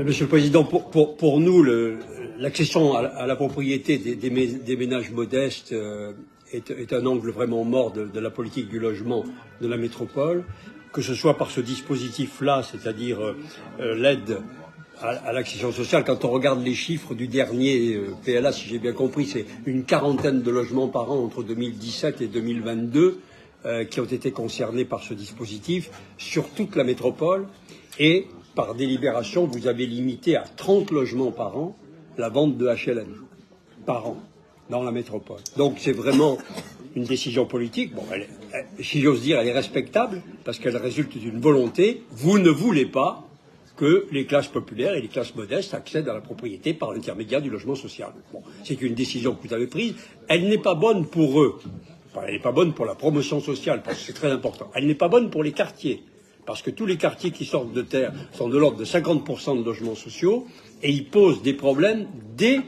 Monsieur le Président, pour nous, l'accession à la propriété des ménages modestes est un angle vraiment mort de la politique du logement de la métropole, que ce soit par ce dispositif-là, c'est-à-dire l'aide à l'accession sociale. Quand on regarde les chiffres du dernier PLA, si j'ai bien compris, c'est une quarantaine de logements par an entre 2017 et 2022 qui ont été concernés par ce dispositif sur toute la métropole. Et par délibération, vous avez limité à 30 logements par an la vente de HLM par an dans la métropole. Donc c'est vraiment une décision politique. Bon, si j'ose dire, elle est respectable parce qu'elle résulte d'une volonté. Vous ne voulez pas que les classes populaires et les classes modestes accèdent à la propriété par l'intermédiaire du logement social. Bon, c'est une décision que vous avez prise. Elle n'est pas bonne pour eux. Enfin, elle n'est pas bonne pour la promotion sociale, parce que c'est très important. Elle n'est pas bonne pour les quartiers, parce que tous les quartiers qui sortent de terre sont de l'ordre de 50% de logements sociaux, et ils posent des problèmes dès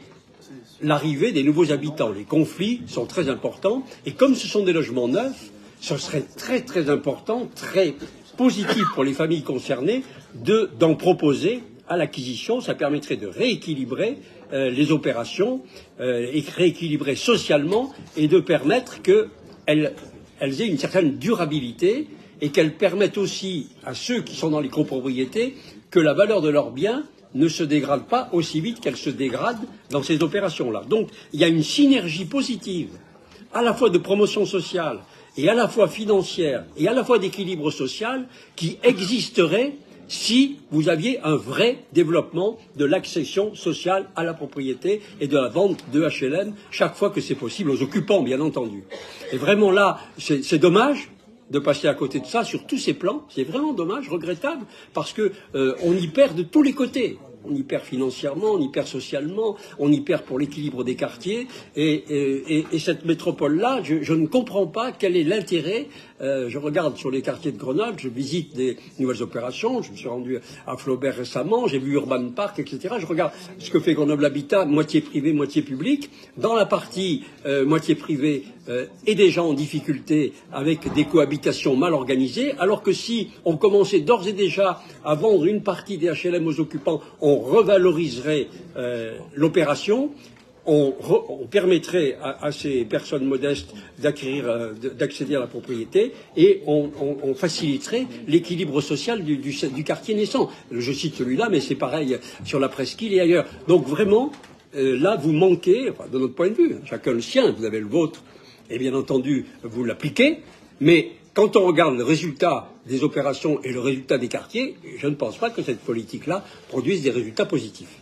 l'arrivée des nouveaux habitants. Les conflits sont très importants, et comme ce sont des logements neufs, ce serait très très important, très positif pour les familles concernées d'en proposer à l'acquisition. Ça permettrait de rééquilibrer les opérations, et rééquilibrer socialement, et de permettre qu'elles aient une certaine durabilité, et qu'elles permettent aussi à ceux qui sont dans les copropriétés que la valeur de leurs biens ne se dégrade pas aussi vite qu'elle se dégrade dans ces opérations-là. Donc il y a une synergie positive, à la fois de promotion sociale, et à la fois financière, et à la fois d'équilibre social, qui existerait si vous aviez un vrai développement de l'accession sociale à la propriété et de la vente de HLM, chaque fois que c'est possible, aux occupants, bien entendu. Et vraiment là, c'est dommage de passer à côté de ça sur tous ces plans. C'est vraiment dommage, regrettable, parce que on y perd de tous les côtés. On y perd financièrement, on y perd socialement, on y perd pour l'équilibre des quartiers. Et cette métropole-là, je ne comprends pas quel est l'intérêt. Je regarde sur les quartiers de Grenoble, je visite des nouvelles opérations, je me suis rendu à Flaubert récemment, j'ai vu Urban Park, etc. Je regarde ce que fait Grenoble Habitat, moitié privé, moitié public. Dans la partie moitié privée, et des gens en difficulté avec des cohabitations mal organisées, alors que si on commençait d'ores et déjà à vendre une partie des HLM aux occupants, on revaloriserait l'opération, on permettrait à ces personnes modestes d'accéder à la propriété, et on faciliterait l'équilibre social du quartier naissant. Je cite celui-là, mais c'est pareil sur la Presqu'île et ailleurs. Donc vraiment, là, vous manquez, enfin, de notre point de vue, chacun le sien, vous avez le vôtre, et bien entendu, vous l'appliquez, mais quand on regarde le résultat des opérations et le résultat des quartiers, je ne pense pas que cette politique-là produise des résultats positifs.